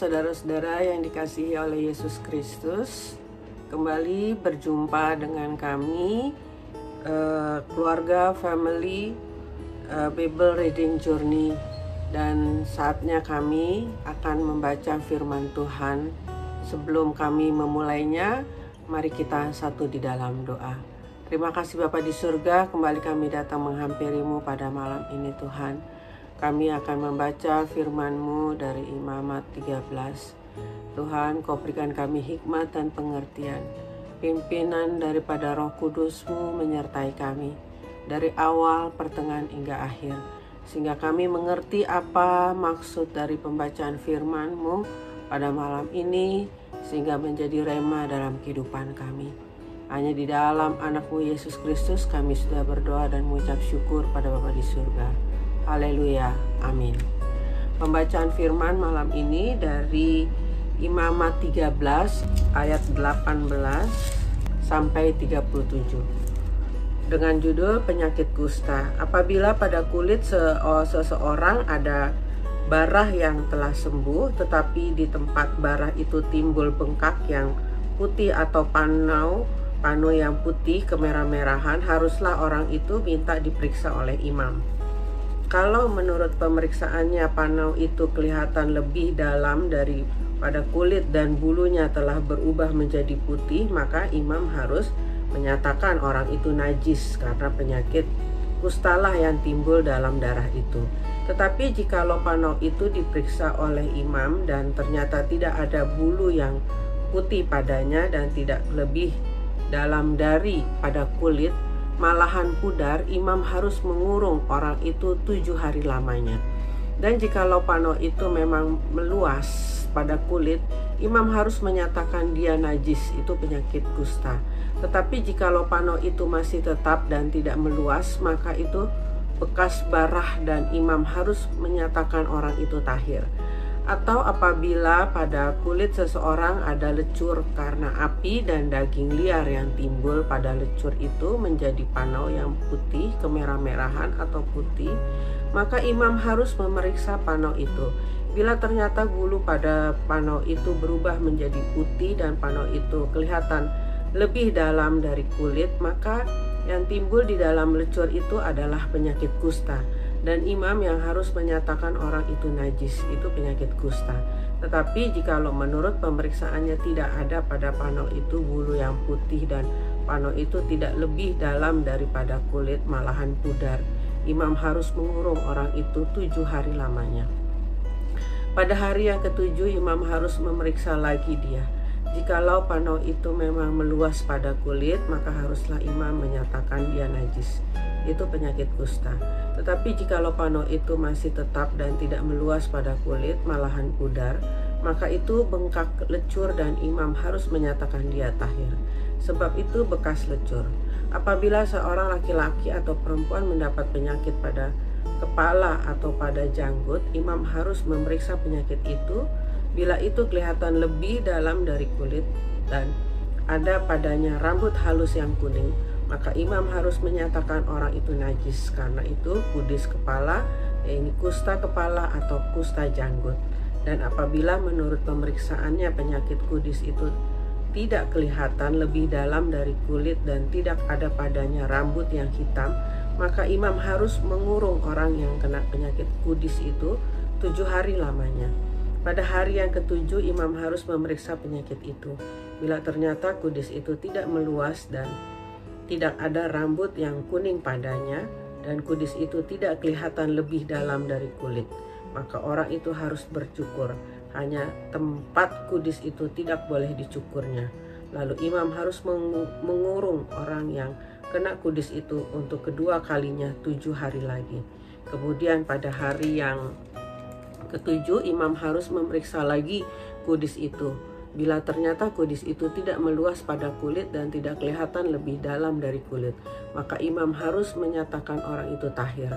saudara-saudara yang dikasihi oleh Yesus Kristus. Kembali berjumpa dengan kami, keluarga family Bible Reading Journey. Dan saatnya kami akan membaca firman Tuhan. Sebelum kami memulainya, mari kita satu di dalam doa. Terima kasih Bapa di surga, kembali kami datang menghampirimu pada malam ini Tuhan. Kami akan membaca firman-Mu dari Imamat 13. Tuhan, Kau berikan kami hikmat dan pengertian. Pimpinan daripada Roh Kudus-Mu menyertai kami dari awal, pertengahan hingga akhir. Sehingga kami mengerti apa maksud dari pembacaan firman-Mu pada malam ini, sehingga menjadi rema dalam kehidupan kami. Hanya di dalam anak-Mu Yesus Kristus kami sudah berdoa dan mengucap syukur pada Bapa di surga. Haleluya, amin. Pembacaan firman malam ini dari Imamat 13 ayat 18 sampai 37 dengan judul penyakit kusta. Apabila pada kulit seseorang ada barah yang telah sembuh, tetapi di tempat barah itu timbul bengkak yang putih atau pano yang putih kemerah-merahan, haruslah orang itu minta diperiksa oleh imam. Kalau menurut pemeriksaannya panau itu kelihatan lebih dalam daripada kulit dan bulunya telah berubah menjadi putih, maka imam harus menyatakan orang itu najis karena penyakit kustalah yang timbul dalam darah itu. Tetapi jikalau panau itu diperiksa oleh imam dan ternyata tidak ada bulu yang putih padanya dan tidak lebih dalam pada kulit, malahan pudar, imam harus mengurung orang itu 7 hari lamanya. Dan jikalau pano itu memang meluas pada kulit, imam harus menyatakan dia najis, itu penyakit kusta. Tetapi jikalau pano itu masih tetap dan tidak meluas, maka itu bekas barah dan imam harus menyatakan orang itu tahir. Atau apabila pada kulit seseorang ada lecur karena api dan daging liar yang timbul pada lecur itu menjadi panau yang putih, kemerah-merahan atau putih, maka imam harus memeriksa panau itu. Bila ternyata bulu pada panau itu berubah menjadi putih dan panau itu kelihatan lebih dalam dari kulit, maka yang timbul di dalam lecur itu adalah penyakit kusta. Dan imam yang harus menyatakan orang itu najis, itu penyakit kusta. Tetapi jikalau menurut pemeriksaannya tidak ada pada panau itu bulu yang putih dan panau itu tidak lebih dalam daripada kulit, malahan pudar, imam harus mengurung orang itu 7 hari lamanya. Pada hari yang ketujuh imam harus memeriksa lagi dia. Jikalau panau itu memang meluas pada kulit, maka haruslah imam menyatakan dia najis, itu penyakit kusta. Tetapi jikalau panau itu masih tetap dan tidak meluas pada kulit, malahan pudar, maka itu bengkak lecur dan imam harus menyatakan dia tahir, sebab itu bekas lecur. Apabila seorang laki-laki atau perempuan mendapat penyakit pada kepala atau pada janggut, imam harus memeriksa penyakit itu. Bila itu kelihatan lebih dalam dari kulit dan ada padanya rambut halus yang kuning, maka imam harus menyatakan orang itu najis karena itu kudis kepala, yaitu kusta kepala atau kusta janggut. Dan apabila menurut pemeriksaannya penyakit kudis itu tidak kelihatan lebih dalam dari kulit dan tidak ada padanya rambut yang hitam, maka imam harus mengurung orang yang kena penyakit kudis itu 7 hari lamanya. Pada hari yang ketujuh imam harus memeriksa penyakit itu. Bila ternyata kudis itu tidak meluas dan tidak ada rambut yang kuning padanya, dan kudis itu tidak kelihatan lebih dalam dari kulit, maka orang itu harus bercukur. Hanya tempat kudis itu tidak boleh dicukurnya. Lalu imam harus mengurung orang yang kena kudis itu untuk kedua kalinya 7 hari lagi. Kemudian pada hari yang ketujuh imam harus memeriksa lagi kudis itu. Bila ternyata kudis itu tidak meluas pada kulit dan tidak kelihatan lebih dalam dari kulit, maka imam harus menyatakan orang itu tahir,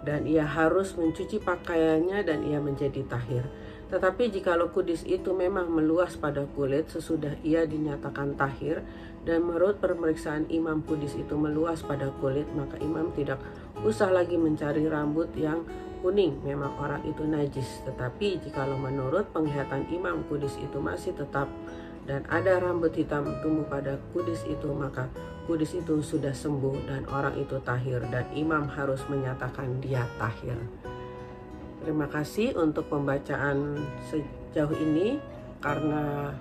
dan ia harus mencuci pakaiannya dan ia menjadi tahir. Tetapi jikalau kudis itu memang meluas pada kulit sesudah ia dinyatakan tahir, dan menurut pemeriksaan imam kudis itu meluas pada kulit, maka imam tidak usah lagi mencari rambut yang kuning, memang orang itu najis. Tetapi jikalau menurut penglihatan imam kudus itu masih tetap dan ada rambut hitam tumbuh pada kudus itu, maka kudus itu sudah sembuh dan orang itu tahir, dan imam harus menyatakan dia tahir. Terima kasih untuk pembacaan sejauh ini. Karena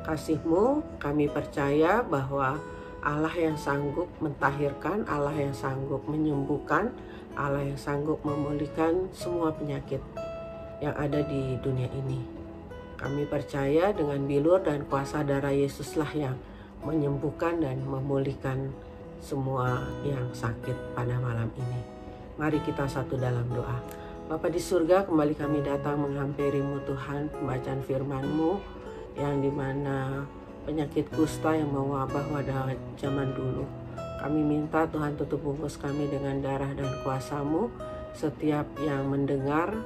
kasih-Mu kami percaya bahwa Allah yang sanggup mentahirkan, Allah yang sanggup menyembuhkan, Allah yang sanggup memulihkan semua penyakit yang ada di dunia ini. Kami percaya dengan bilur dan kuasa darah Yesuslah yang menyembuhkan dan memulihkan semua yang sakit pada malam ini. Mari kita satu dalam doa. Bapa di surga, kembali kami datang menghampiri-Mu Tuhan, pembacaan firman-Mu yang dimana penyakit kusta yang mewabah pada zaman dulu. Kami minta Tuhan tutup bungkus kami dengan darah dan kuasa-Mu. Setiap yang mendengar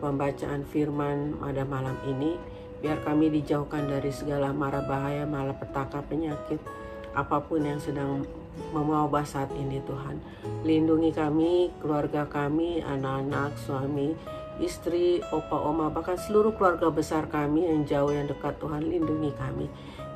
pembacaan firman pada malam ini, biar kami dijauhkan dari segala mara bahaya, malapetaka, penyakit, apapun yang sedang mewabah saat ini Tuhan. Lindungi kami, keluarga kami, anak-anak, suami, istri, opa, oma, bahkan seluruh keluarga besar kami yang jauh yang dekat Tuhan. Lindungi kami,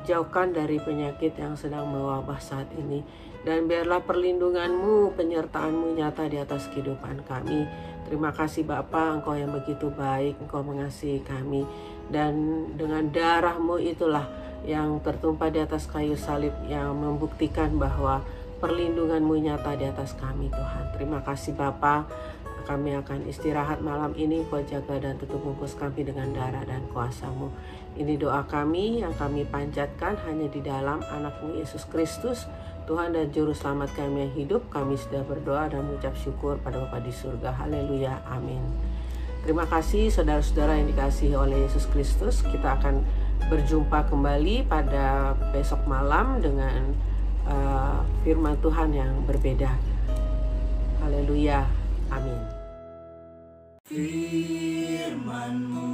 jauhkan dari penyakit yang sedang mewabah saat ini. Dan biarlah perlindungan-Mu, penyertaan-Mu nyata di atas kehidupan kami. Terima kasih Bapa, Engkau yang begitu baik, Engkau mengasihi kami. Dan dengan darah-Mu itulah yang tertumpah di atas kayu salib yang membuktikan bahwa perlindungan-Mu nyata di atas kami Tuhan. Terima kasih Bapa. Kami akan istirahat malam ini. Kau jaga dan tutup bungkus kami dengan darah dan kuasa-Mu. Ini doa kami yang kami panjatkan hanya di dalam anak-Mu Yesus Kristus, Tuhan dan Juru Selamat kami yang hidup. Kami sudah berdoa dan mengucap syukur pada Bapa di surga. Haleluya, amin. Terima kasih saudara-saudara yang dikasihi oleh Yesus Kristus. Kita akan berjumpa kembali pada besok malam dengan firman Tuhan yang berbeda. Haleluya, amin. Firman-Mu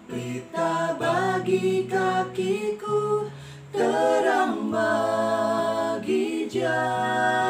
pelita bagi kakiku, terang bagi jalan.